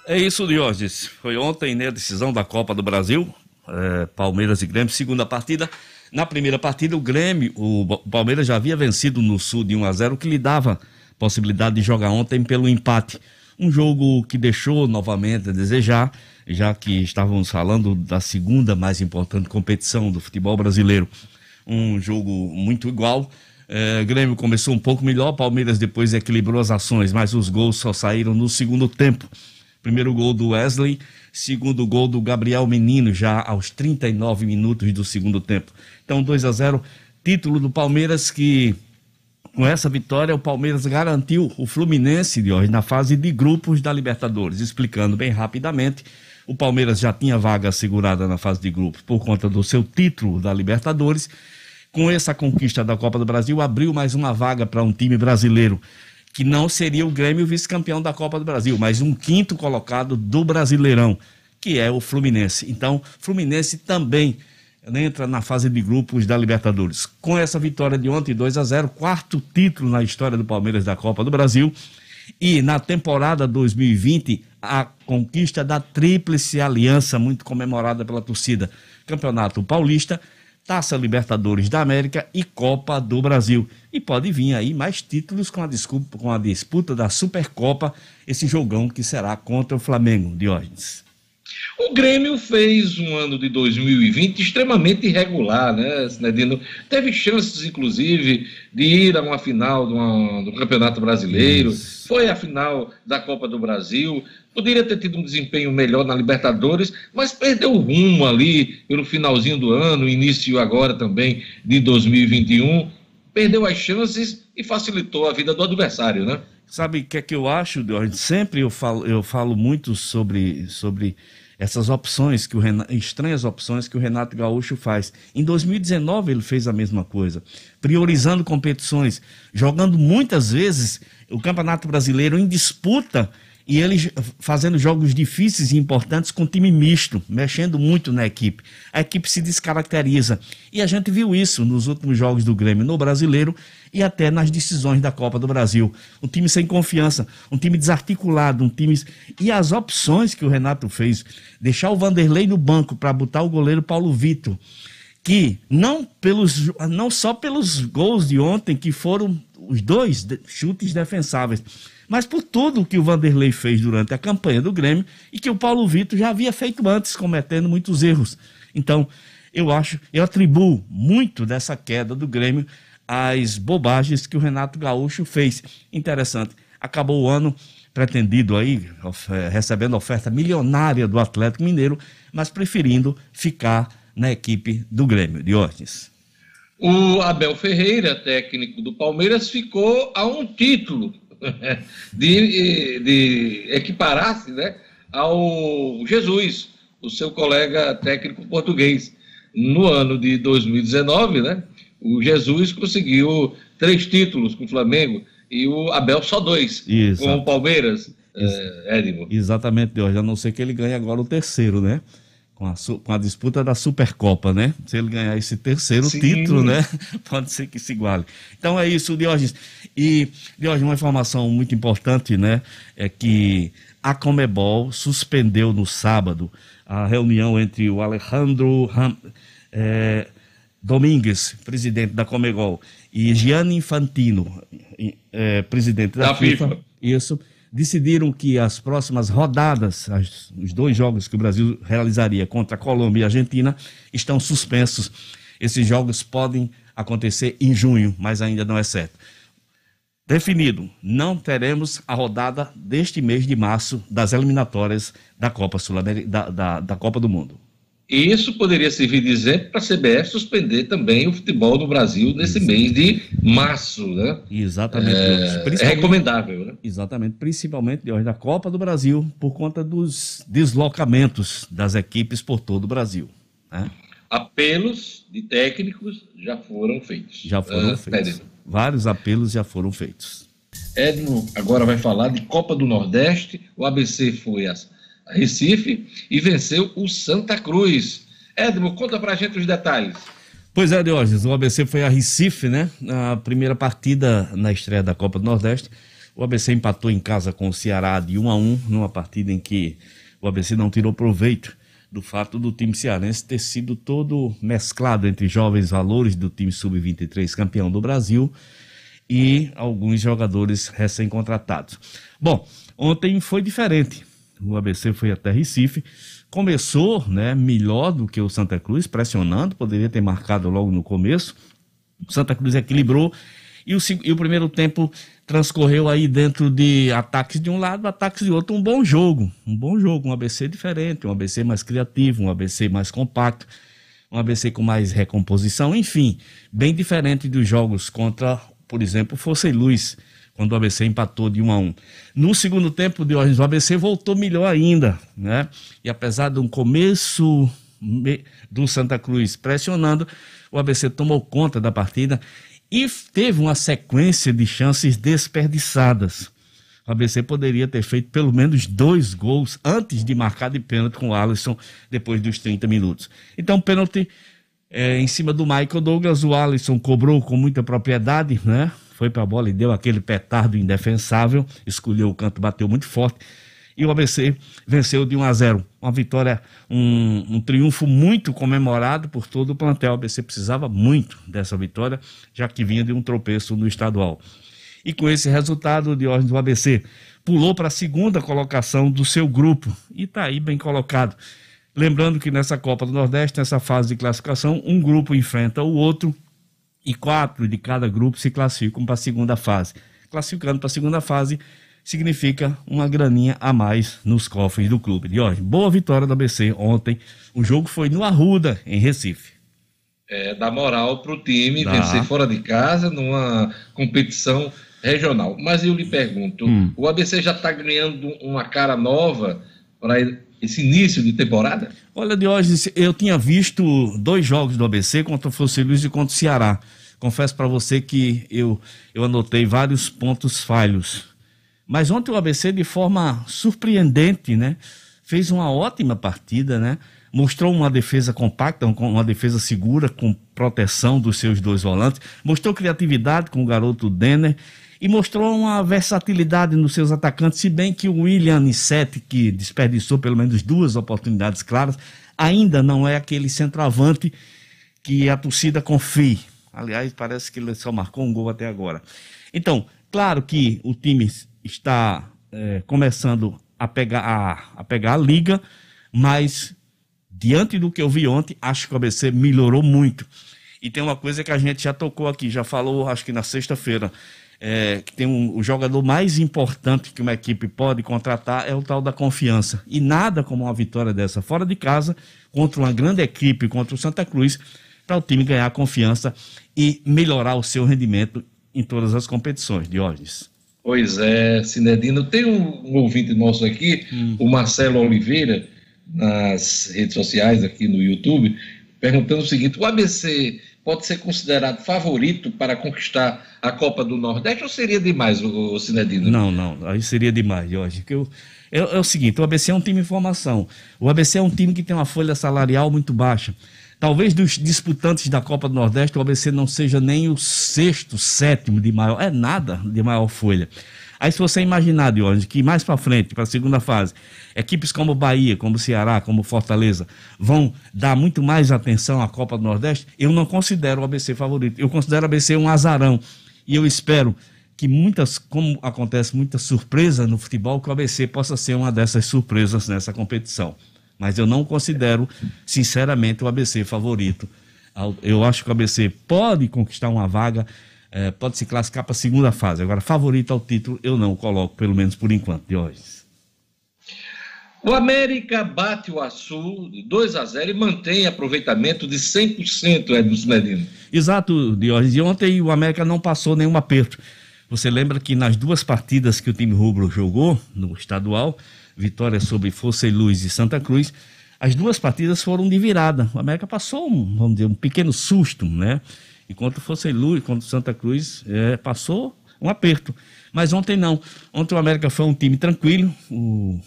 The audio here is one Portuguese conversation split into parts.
É isso, Diógenes. Foi ontem, né, a decisão da Copa do Brasil, Palmeiras e Grêmio, segunda partida. Na primeira partida, o Palmeiras já havia vencido no Sul de 1-0, o que lhe dava possibilidade de jogar ontem pelo empate. Um jogo que deixou novamente a desejar, já que estávamos falando da segunda mais importante competição do futebol brasileiro. Um jogo muito igual. Grêmio começou um pouco melhor, Palmeiras depois equilibrou as ações, mas os gols só saíram no segundo tempo. Primeiro gol do Wesley, segundo gol do Gabriel Menino, já aos 39 minutos do segundo tempo. Então 2-0, título do Palmeiras, que com essa vitória o Palmeiras garantiu o Fluminense de hoje na fase de grupos da Libertadores. Explicando bem rapidamente, o Palmeiras já tinha vaga assegurada na fase de grupos por conta do seu título da Libertadores. Com essa conquista da Copa do Brasil, abriu mais uma vaga para um time brasileiro, que não seria o Grêmio vice-campeão da Copa do Brasil, mas um quinto colocado do Brasileirão, que é o Fluminense. Então, Fluminense também entra na fase de grupos da Libertadores. Com essa vitória de ontem, 2-0, quarto título na história do Palmeiras da Copa do Brasil, e na temporada 2020, a conquista da Tríplice Aliança, muito comemorada pela torcida, Campeonato Paulista, Taça Libertadores da América e Copa do Brasil. E pode vir aí mais títulos com a disputa da Supercopa, esse jogão que será contra o Flamengo, Diógenes. O Grêmio fez um ano de 2020 extremamente irregular, né, Sinedino? Teve chances, inclusive, de ir a uma final do Campeonato Brasileiro. Isso. Foi a final da Copa do Brasil. Poderia ter tido um desempenho melhor na Libertadores, mas perdeu o rumo ali pelo finalzinho do ano, início agora também de 2021. Perdeu as chances e facilitou a vida do adversário, né? Sabe o que é que eu acho, Diógenes? Sempre eu falo muito sobre essas opções, estranhas opções que o Renato Gaúcho faz. Em 2019 ele fez a mesma coisa, priorizando competições, jogando muitas vezes o Campeonato Brasileiro em disputa, e ele fazendo jogos difíceis e importantes com time misto, mexendo muito na equipe. A equipe se descaracteriza. E a gente viu isso nos últimos jogos do Grêmio no Brasileiro e até nas decisões da Copa do Brasil. Um time sem confiança, um time desarticulado, um time... E as opções que o Renato fez, deixar o Vanderlei no banco para botar o goleiro Paulo Vitor, que não só pelos gols de ontem, que foram os dois chutes defensáveis, mas por tudo que o Vanderlei fez durante a campanha do Grêmio e que o Paulo Vitor já havia feito antes, cometendo muitos erros. Então, eu atribuo muito dessa queda do Grêmio às bobagens que o Renato Gaúcho fez. Interessante, acabou o ano pretendido aí, recebendo oferta milionária do Atlético Mineiro, mas preferindo ficar na equipe do Grêmio, Diógenes. O Abel Ferreira, técnico do Palmeiras, ficou a um título de equiparar-se, né, ao Jesus, o seu colega técnico português. No ano de 2019, né, o Jesus conseguiu 3 títulos com o Flamengo e o Abel só 2 com o Palmeiras, Edmo. Exatamente, Deus. A não ser que ele ganhe agora o terceiro, né? Com a disputa da Supercopa, né? Se ele ganhar esse terceiro título, né? Pode ser que se iguale. Então é isso, Diógenes. E, Diógenes, uma informação muito importante, né? É que a Conmebol suspendeu no sábado a reunião entre o Alejandro Domingues, presidente da Conmebol, e Gianni Infantino, presidente da FIFA. Isso. Decidiram que as próximas rodadas, os 2 jogos que o Brasil realizaria contra a Colômbia e a Argentina, estão suspensos. Esses jogos podem acontecer em junho, mas ainda não é certo. Definido, não teremos a rodada deste mês de março das eliminatórias da Copa da Copa do Mundo. E isso poderia servir de exemplo para a CBF suspender também o futebol no Brasil nesse mês de março, né? Exatamente. É recomendável, né? Exatamente, principalmente da Copa do Brasil, por conta dos deslocamentos das equipes por todo o Brasil, né? Apelos de técnicos já foram feitos. Já foram feitos. Vários apelos já foram feitos. Edmo agora vai falar de Copa do Nordeste. O ABC foi a Recife e venceu o Santa Cruz. Edmo, conta pra gente os detalhes. Pois é, Diógenes, o ABC foi a Recife, né? Na primeira partida na estreia da Copa do Nordeste. O ABC empatou em casa com o Ceará de 1-1, numa partida em que o ABC não tirou proveito do fato do time cearense ter sido todo mesclado entre jovens valores do time sub-23 campeão do Brasil e alguns jogadores recém-contratados. Bom, ontem foi diferente. O ABC foi até Recife, começou, né, melhor do que o Santa Cruz, pressionando, poderia ter marcado logo no começo. O Santa Cruz equilibrou e o primeiro tempo transcorreu aí dentro de ataques de um lado, ataques de outro. Um bom jogo, um ABC diferente, um ABC mais criativo, um ABC mais compacto, um ABC com mais recomposição, enfim, bem diferente dos jogos contra, por exemplo, Força e Luz, quando o ABC empatou de 1-1. No segundo tempo, o ABC voltou melhor ainda, né? E apesar de um começo do Santa Cruz pressionando, o ABC tomou conta da partida e teve uma sequência de chances desperdiçadas. O ABC poderia ter feito pelo menos 2 gols antes de marcar de pênalti com o Alisson depois dos 30 minutos. Então, pênalti em cima do Michael Douglas, o Alisson cobrou com muita propriedade, né? Foi para a bola e deu aquele petardo indefensável, escolheu o canto, bateu muito forte. E o ABC venceu de 1-0. Uma vitória, um triunfo muito comemorado por todo o plantel. O ABC precisava muito dessa vitória, já que vinha de um tropeço no estadual. E com esse resultado, o ABC pulou para a segunda colocação do seu grupo. E está aí bem colocado. Lembrando que nessa Copa do Nordeste, nessa fase de classificação, um grupo enfrenta o outro e 4 de cada grupo se classificam para a segunda fase. Classificando para a segunda fase significa uma graninha a mais nos cofres do clube. Boa vitória do ABC ontem. O jogo foi no Arruda, em Recife. Dá moral para o time vencer fora de casa numa competição regional. Mas eu lhe pergunto, o ABC já está ganhando uma cara nova para esse início de temporada? Olha, Diógenes, eu tinha visto 2 jogos do ABC contra o Força e Luz e contra o Ceará. Confesso para você que eu anotei vários pontos falhos. Mas ontem o ABC, de forma surpreendente, né, fez uma ótima partida, né? Mostrou uma defesa compacta, uma defesa segura, com proteção dos seus 2 volantes. Mostrou criatividade com o garoto Denner. E mostrou uma versatilidade nos seus atacantes, se bem que o William Anissete, que desperdiçou pelo menos 2 oportunidades claras, ainda não é aquele centroavante que a torcida confia. Aliás, parece que ele só marcou um gol até agora. Então, claro que o time está começando a pegar a liga, mas diante do que eu vi ontem, acho que o ABC melhorou muito. E tem uma coisa que a gente já tocou aqui, já falou, acho que na sexta-feira, que tem o jogador mais importante que uma equipe pode contratar é o tal da confiança. E nada como uma vitória dessa fora de casa, contra uma grande equipe, contra o Santa Cruz, para o time ganhar confiança e melhorar o seu rendimento em todas as competições, Diógenes. Pois é, Cinedino. Tem um ouvinte nosso aqui, o Marcelo Oliveira, nas redes sociais, aqui no YouTube, perguntando o seguinte: o ABC pode ser considerado favorito para conquistar a Copa do Nordeste ou seria demais, o Cinedino? Não, aí seria demais, Jorge. É o seguinte, o ABC é um time em formação. O ABC é um time que tem uma folha salarial muito baixa. Talvez dos disputantes da Copa do Nordeste, o ABC não seja nem o 6º, 7º de maior, nada de maior folha. Aí se você imaginar, Diógenes, que mais para frente, para a segunda fase, equipes como Bahia, como Ceará, como Fortaleza, vão dar muito mais atenção à Copa do Nordeste, eu não considero o ABC favorito. Eu considero o ABC um azarão. E eu espero que como acontece muita surpresa no futebol, que o ABC possa ser uma dessas surpresas nessa competição. Mas eu não considero, sinceramente, o ABC favorito. Eu acho que o ABC pode conquistar uma vaga, pode se classificar para a segunda fase. Agora, favorito ao título, eu não coloco, pelo menos por enquanto, Diógenes. O América bate o Açu 2-0 e mantém aproveitamento de 100%, Edson Medina. Exato, Diógenes. E ontem o América não passou nenhum aperto. Você lembra que nas 2 partidas que o time rubro jogou no estadual, vitória sobre Força e Luz e Santa Cruz, as 2 partidas foram de virada. O América passou um pequeno susto, né? Enquanto Força e Luz, enquanto Santa Cruz passou um aperto. Mas ontem não. Ontem o América foi um time tranquilo. O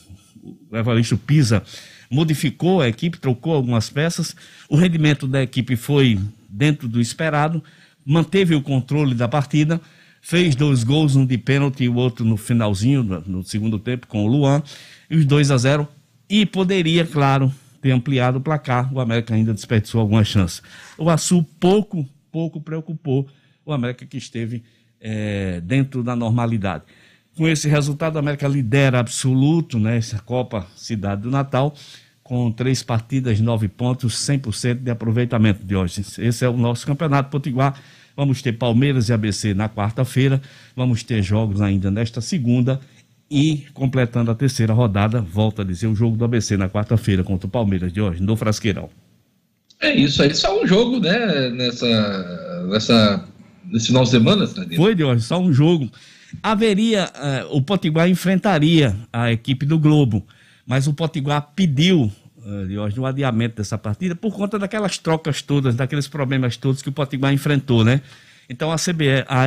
Evaristo Pisa modificou a equipe, trocou algumas peças. O rendimento da equipe foi dentro do esperado, manteve o controle da partida, fez 2 gols, um de pênalti e o outro no finalzinho, no segundo tempo, com o Luan, e os 2-0, e poderia, claro, ter ampliado o placar. O América ainda desperdiçou algumas chances. O Açu pouco preocupou o América, que esteve dentro da normalidade. Com esse resultado, o América lidera absoluto nessa Copa Cidade do Natal, com 3 partidas, 9 pontos, 100% de aproveitamento de hoje. Esse é o nosso Campeonato Potiguar. Vamos ter Palmeiras e ABC na quarta-feira, vamos ter jogos ainda nesta segunda e, completando a terceira rodada, volta a dizer, o jogo do ABC na quarta-feira contra o Palmeiras de hoje, no Frasqueirão. É isso aí, só um jogo, né, nesse final de semana, Cidadinho? Foi, de hoje, só um jogo. Haveria, o Potiguar enfrentaria a equipe do Globo, mas o Potiguar pediu de hoje um adiamento dessa partida por conta daquelas trocas todas, daqueles problemas todos que o Potiguar enfrentou, né? Então a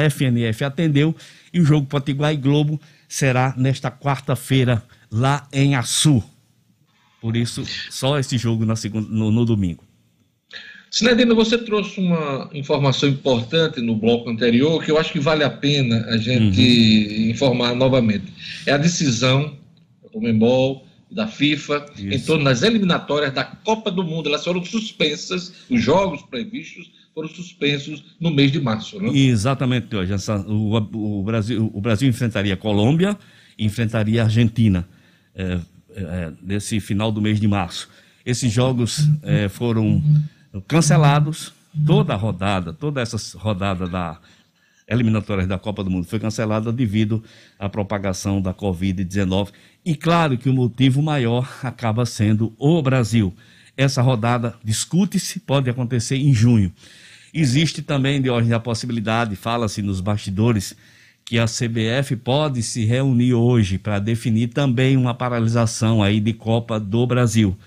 FNF atendeu e o jogo Potiguar e Globo será nesta quarta-feira lá em Açu. Por isso, só esse jogo no domingo. Sinedino, você trouxe uma informação importante no bloco anterior que eu acho que vale a pena a gente informar novamente. É a decisão da Conmebol, da FIFA, em torno das eliminatórias da Copa do Mundo. Elas foram suspensas, os jogos previstos foram suspensos no mês de março, né? Exatamente, hoje. O Brasil enfrentaria a Colômbia e enfrentaria a Argentina nesse final do mês de março. Esses jogos foram cancelados, toda essa rodada da eliminatórias da Copa do Mundo foi cancelada devido à propagação da Covid-19. E claro que o motivo maior acaba sendo o Brasil. Essa rodada discute-se, pode acontecer em junho. Existe também, Diógenes, a possibilidade, fala-se nos bastidores, que a CBF pode se reunir hoje para definir também uma paralisação aí de Copa do Brasil.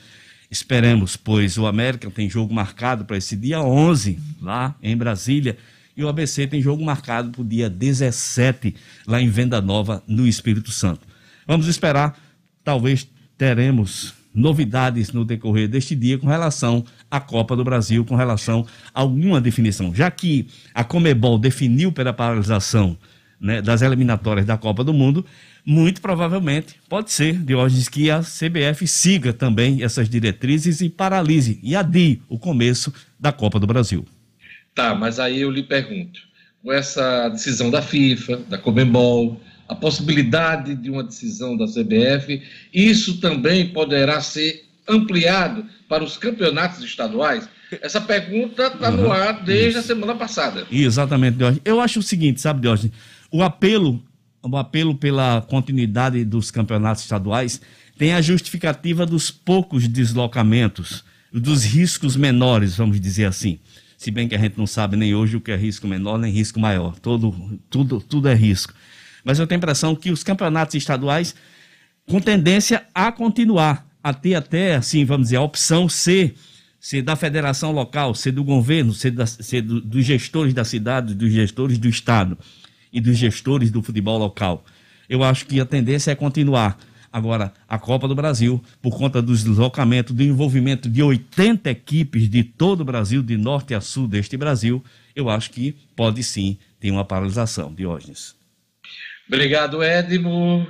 Esperemos, pois o América tem jogo marcado para esse dia 11, lá em Brasília, e o ABC tem jogo marcado para o dia 17, lá em Venda Nova, no Espírito Santo. Vamos esperar, talvez teremos novidades no decorrer deste dia com relação à Copa do Brasil, com relação a alguma definição. Já que a Conmebol definiu pela paralisação, né, das eliminatórias da Copa do Mundo, muito provavelmente pode ser, Diógenes, que a CBF siga também essas diretrizes e paralise e adie o começo da Copa do Brasil. Tá, mas aí eu lhe pergunto, com essa decisão da FIFA, da Conmebol, a possibilidade de uma decisão da CBF, isso também poderá ser ampliado para os campeonatos estaduais? Essa pergunta está no ar desde a semana passada. Exatamente, Diógenes. Eu acho o seguinte, sabe, Diógenes, o apelo pela continuidade dos campeonatos estaduais tem a justificativa dos poucos deslocamentos, dos riscos menores, vamos dizer assim. Se bem que a gente não sabe nem hoje o que é risco menor nem risco maior. Tudo é risco. Mas eu tenho a impressão que os campeonatos estaduais, com tendência a continuar, a ter até, assim, vamos dizer, a opção ser da federação local, ser do governo, ser dos gestores da cidade, dos gestores do estado e dos gestores do futebol local. Eu acho que a tendência é continuar. Agora, a Copa do Brasil, por conta do deslocamento, do envolvimento de 80 equipes de todo o Brasil, de norte a sul deste Brasil, eu acho que pode sim ter uma paralisação, Diógenes. Obrigado, Edmo.